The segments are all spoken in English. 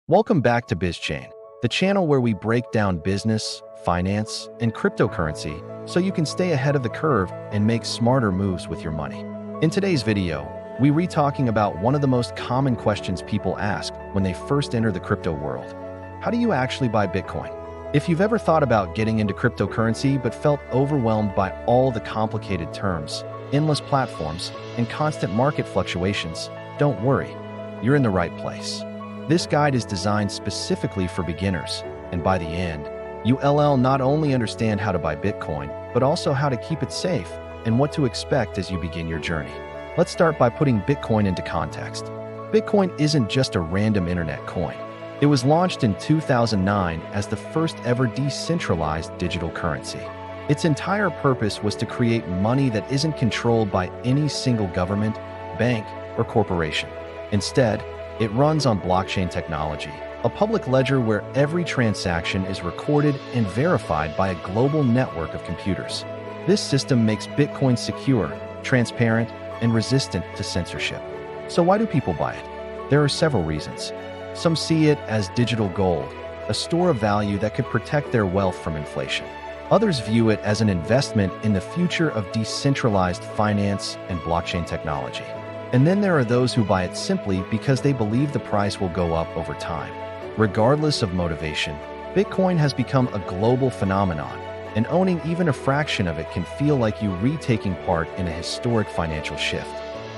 Welcome back to BizChain, the channel where we break down business, finance, and cryptocurrency so you can stay ahead of the curve and make smarter moves with your money. In today's video, we're talking about one of the most common questions people ask when they first enter the crypto world. How do you actually buy Bitcoin? If you've ever thought about getting into cryptocurrency but felt overwhelmed by all the complicated terms, endless platforms, and constant market fluctuations, don't worry, you're in the right place. This guide is designed specifically for beginners, and by the end, you'll not only understand how to buy Bitcoin, but also how to keep it safe and what to expect as you begin your journey. Let's start by putting Bitcoin into context. Bitcoin isn't just a random internet coin. It was launched in 2009 as the first ever decentralized digital currency. Its entire purpose was to create money that isn't controlled by any single government, bank, or corporation. Instead, it runs on blockchain technology, a public ledger where every transaction is recorded and verified by a global network of computers. This system makes Bitcoin secure, transparent, and resistant to censorship. So why do people buy it? There are several reasons. Some see it as digital gold, a store of value that could protect their wealth from inflation. Others view it as an investment in the future of decentralized finance and blockchain technology. And then there are those who buy it simply because they believe the price will go up over time. Regardless of motivation, Bitcoin has become a global phenomenon, and owning even a fraction of it can feel like you retaking part in a historic financial shift.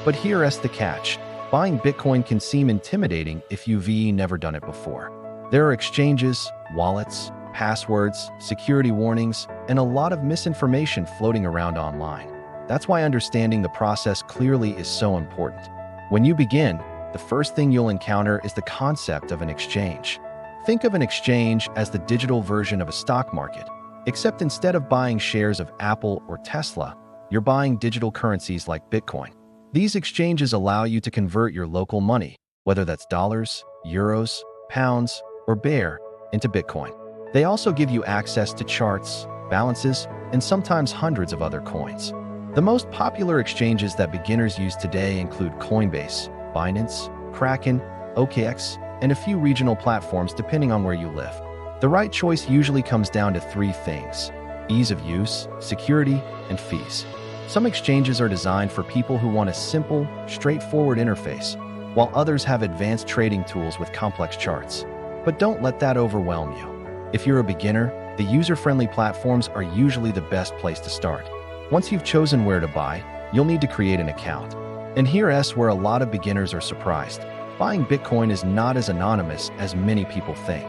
But here's the catch. Buying Bitcoin can seem intimidating if you've never done it before. There are exchanges, wallets, passwords, security warnings, and a lot of misinformation floating around online. That's why understanding the process clearly is so important. When you begin, the first thing you'll encounter is the concept of an exchange. Think of an exchange as the digital version of a stock market, except instead of buying shares of Apple or Tesla, you're buying digital currencies like Bitcoin. These exchanges allow you to convert your local money, whether that's dollars, euros, pounds, or bear, into Bitcoin. They also give you access to charts, balances, and sometimes hundreds of other coins. The most popular exchanges that beginners use today include Coinbase, Binance, Kraken, OKX, and a few regional platforms depending on where you live. The right choice usually comes down to three things: ease of use, security, and fees. Some exchanges are designed for people who want a simple, straightforward interface, while others have advanced trading tools with complex charts. But don't let that overwhelm you. If you're a beginner, the user-friendly platforms are usually the best place to start. Once you've chosen where to buy, you'll need to create an account. And here's where a lot of beginners are surprised. Buying Bitcoin is not as anonymous as many people think.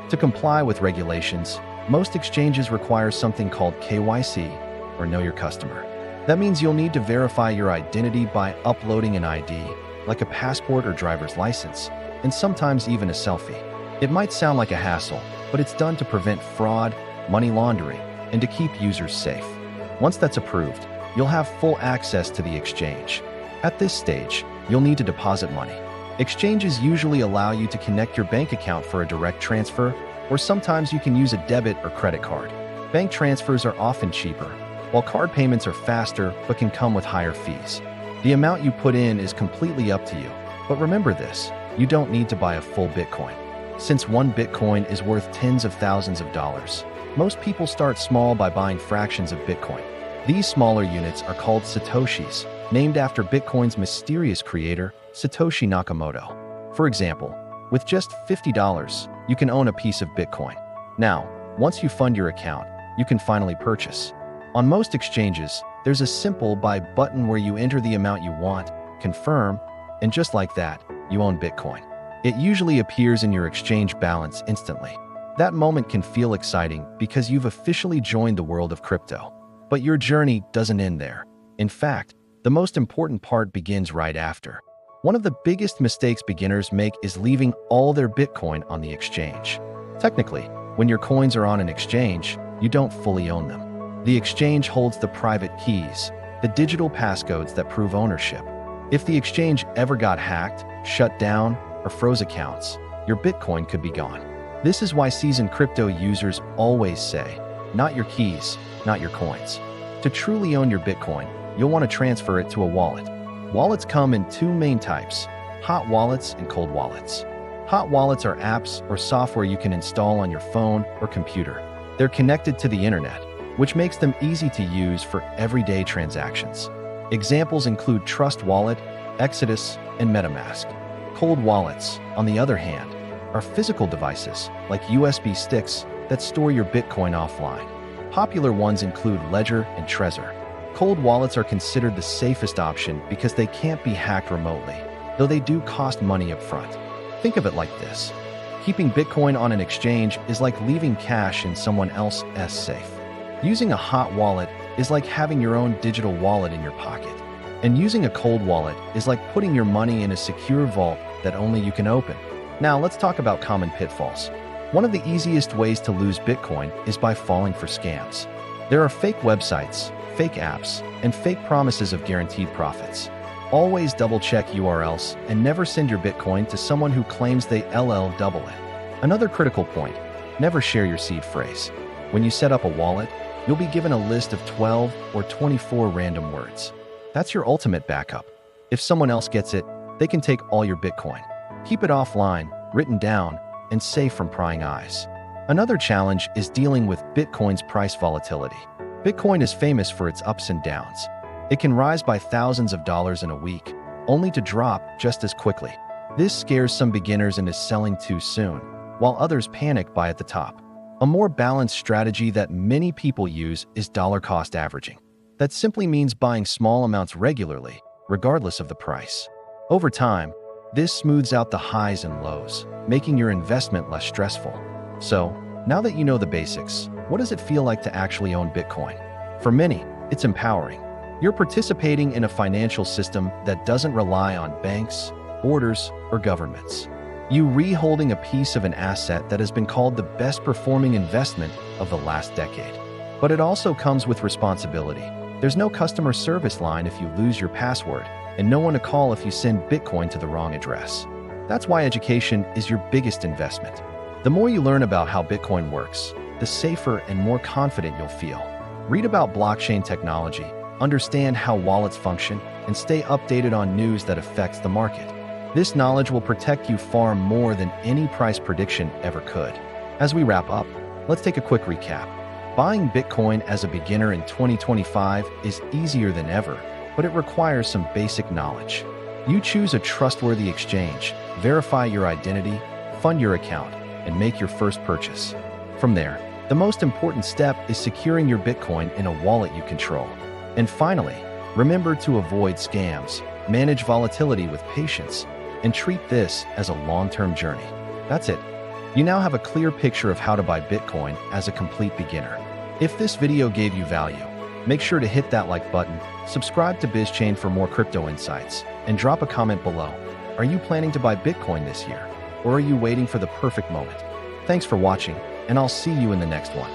To comply with regulations, most exchanges require something called KYC, or Know Your Customer. That means you'll need to verify your identity by uploading an ID, like a passport or driver's license, and sometimes even a selfie. It might sound like a hassle, but it's done to prevent fraud, money laundering, and to keep users safe. Once that's approved, you'll have full access to the exchange. At this stage, you'll need to deposit money. Exchanges usually allow you to connect your bank account for a direct transfer, or sometimes you can use a debit or credit card. Bank transfers are often cheaper, while card payments are faster but can come with higher fees. The amount you put in is completely up to you, but remember this: you don't need to buy a full Bitcoin. Since one Bitcoin is worth tens of thousands of dollars, most people start small by buying fractions of Bitcoin. These smaller units are called Satoshis, named after Bitcoin's mysterious creator, Satoshi Nakamoto. For example, with just $50, you can own a piece of Bitcoin. Now, once you fund your account, you can finally purchase. On most exchanges, there's a simple buy button where you enter the amount you want, confirm, and just like that, you own Bitcoin. It usually appears in your exchange balance instantly. That moment can feel exciting because you've officially joined the world of crypto. But your journey doesn't end there. In fact, the most important part begins right after. One of the biggest mistakes beginners make is leaving all their Bitcoin on the exchange. Technically, when your coins are on an exchange, you don't fully own them. The exchange holds the private keys, the digital passcodes that prove ownership. If the exchange ever got hacked, shut down, or froze accounts, your Bitcoin could be gone. This is why seasoned crypto users always say, not your keys, not your coins. To truly own your Bitcoin, you'll want to transfer it to a wallet. Wallets come in two main types: hot wallets and cold wallets. Hot wallets are apps or software you can install on your phone or computer. They're connected to the internet, which makes them easy to use for everyday transactions. Examples include Trust Wallet, Exodus, and MetaMask. Cold wallets, on the other hand, are physical devices like USB sticks that store your Bitcoin offline. Popular ones include Ledger and Trezor. Cold wallets are considered the safest option because they can't be hacked remotely, though they do cost money up front. Think of it like this. Keeping Bitcoin on an exchange is like leaving cash in someone else's safe. Using a hot wallet is like having your own digital wallet in your pocket. And using a cold wallet is like putting your money in a secure vault that only you can open. Now let's talk about common pitfalls. One of the easiest ways to lose Bitcoin is by falling for scams. There are fake websites, fake apps, and fake promises of guaranteed profits. Always double-check URLs and never send your Bitcoin to someone who claims they double it. Another critical point, never share your seed phrase. When you set up a wallet, you'll be given a list of 12 or 24 random words. That's your ultimate backup. If someone else gets it, they can take all your Bitcoin. Keep it offline, written down, and safe from prying eyes. Another challenge is dealing with Bitcoin's price volatility. Bitcoin is famous for its ups and downs. It can rise by thousands of dollars in a week, only to drop just as quickly. This scares some beginners into selling too soon, while others panic buy at the top. A more balanced strategy that many people use is dollar cost averaging. That simply means buying small amounts regularly, regardless of the price. Over time, this smooths out the highs and lows, making your investment less stressful. So, now that you know the basics, what does it feel like to actually own Bitcoin? For many, it's empowering. You're participating in a financial system that doesn't rely on banks, borders, or governments. You're holding a piece of an asset that has been called the best performing investment of the last decade. But it also comes with responsibility. There's no customer service line if you lose your password, and no one to call if you send Bitcoin to the wrong address. That's why education is your biggest investment. The more you learn about how Bitcoin works, the safer and more confident you'll feel. Read about blockchain technology, understand how wallets function, and stay updated on news that affects the market. This knowledge will protect you far more than any price prediction ever could. As we wrap up, let's take a quick recap. Buying Bitcoin as a beginner in 2025 is easier than ever, but it requires some basic knowledge. You choose a trustworthy exchange, verify your identity, fund your account, and make your first purchase. From there, the most important step is securing your Bitcoin in a wallet you control. And finally, remember to avoid scams, manage volatility with patience, and treat this as a long-term journey. That's it. You now have a clear picture of how to buy Bitcoin as a complete beginner. If this video gave you value, make sure to hit that like button, subscribe to BizChain for more crypto insights, and drop a comment below. Are you planning to buy Bitcoin this year, or are you waiting for the perfect moment? Thanks for watching, and I'll see you in the next one.